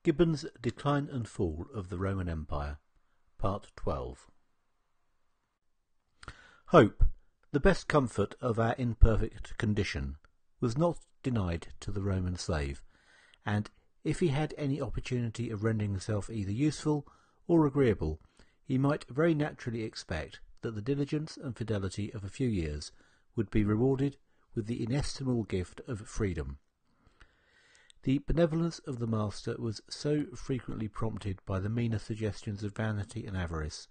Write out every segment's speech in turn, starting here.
Gibbon's Decline and Fall of the Roman Empire, Part 12. Hope, the best comfort of our imperfect condition, was not denied to the Roman slave, and if he had any opportunity of rendering himself either useful or agreeable, he might very naturally expect that the diligence and fidelity of a few years would be rewarded with the inestimable gift of freedom. The benevolence of the master was so frequently prompted by the meaner suggestions of vanity and avarice,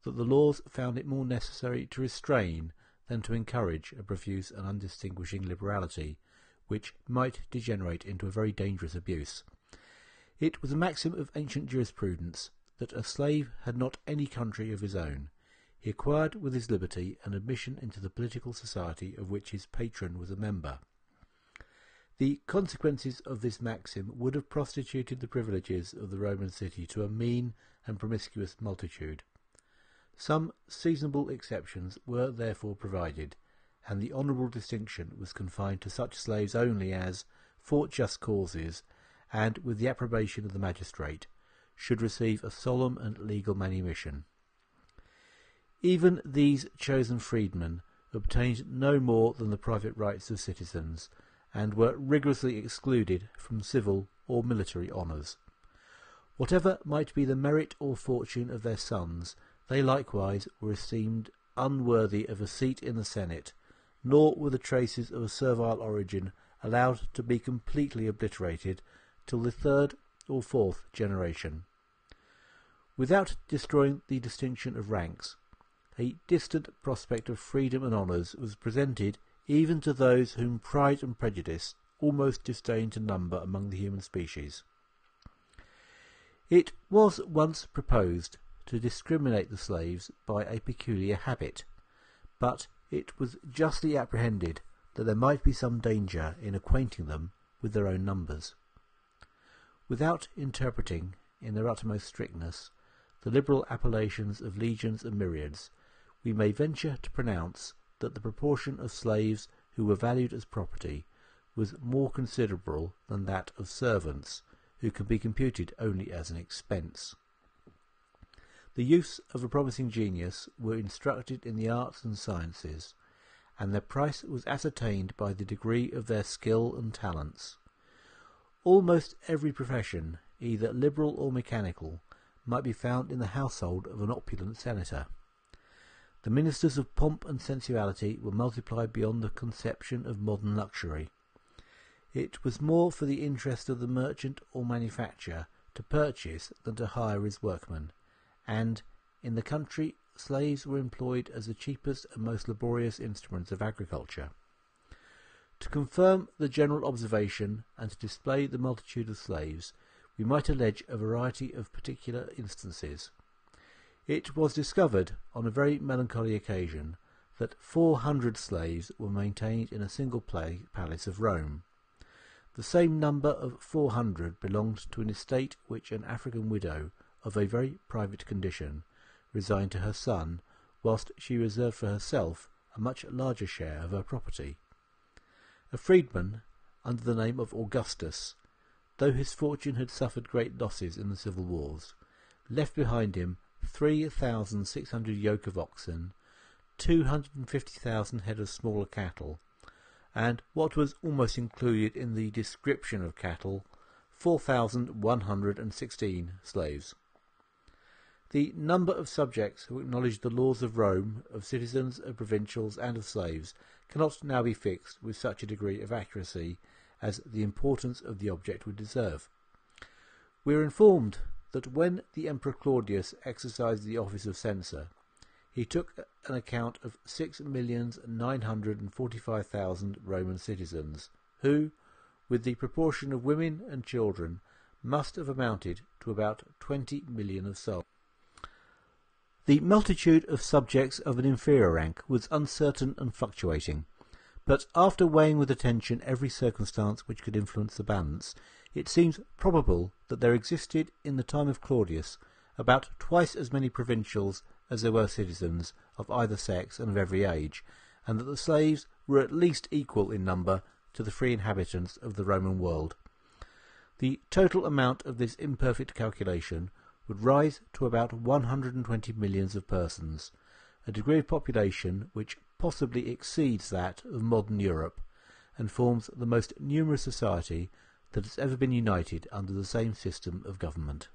that the laws found it more necessary to restrain than to encourage a profuse and undistinguishing liberality, which might degenerate into a very dangerous abuse. It was a maxim of ancient jurisprudence that a slave had not any country of his own. He acquired with his liberty an admission into the political society of which his patron was a member. The consequences of this maxim would have prostituted the privileges of the Roman city to a mean and promiscuous multitude. Some seasonable exceptions were therefore provided, and the honourable distinction was confined to such slaves only as, for just causes, and with the approbation of the magistrate, should receive a solemn and legal manumission. Even these chosen freedmen obtained no more than the private rights of citizens, and were rigorously excluded from civil or military honours. Whatever might be the merit or fortune of their sons, they likewise were esteemed unworthy of a seat in the Senate, nor were the traces of a servile origin allowed to be completely obliterated till the third or fourth generation. Without destroying the distinction of ranks, a distant prospect of freedom and honours was presented even to those whom pride and prejudice almost disdain to number among the human species. It was once proposed to discriminate the slaves by a peculiar habit, but it was justly apprehended that there might be some danger in acquainting them with their own numbers. Without interpreting, in their utmost strictness, the liberal appellations of legions and myriads, we may venture to pronounce that the proportion of slaves who were valued as property was more considerable than that of servants, who can be computed only as an expense. The youths of a promising genius were instructed in the arts and sciences, and their price was ascertained by the degree of their skill and talents. Almost every profession, either liberal or mechanical, might be found in the household of an opulent senator. The ministers of pomp and sensuality were multiplied beyond the conception of modern luxury. It was more for the interest of the merchant or manufacturer to purchase than to hire his workmen, and, in the country, slaves were employed as the cheapest and most laborious instruments of agriculture. To confirm the general observation and to display the multitude of slaves, we might allege a variety of particular instances. It was discovered, on a very melancholy occasion, that 400 slaves were maintained in a single palace of Rome. The same number of 400 belonged to an estate which an African widow, of a very private condition, resigned to her son, whilst she reserved for herself a much larger share of her property. A freedman, under the name of Augustus, though his fortune had suffered great losses in the civil wars, left behind him 3,600 yoke of oxen, 250,000 head of smaller cattle, and, what was almost included in the description of cattle, 4,116 slaves. The number of subjects who acknowledged the laws of Rome, of citizens, of provincials, and of slaves, cannot now be fixed with such a degree of accuracy as the importance of the object would deserve. We are informed that when the Emperor Claudius exercised the office of censor, he took an account of 6,945,000 Roman citizens, who, with the proportion of women and children, must have amounted to about 20 million of souls. The multitude of subjects of an inferior rank was uncertain and fluctuating, but after weighing with attention every circumstance which could influence the balance, it seems probable that there existed in the time of Claudius about twice as many provincials as there were citizens of either sex and of every age, and that the slaves were at least equal in number to the free inhabitants of the Roman world. The total amount of this imperfect calculation would rise to about 120 millions of persons, a degree of population which possibly exceeds that of modern Europe, and forms the most numerous society that has ever been united under the same system of government.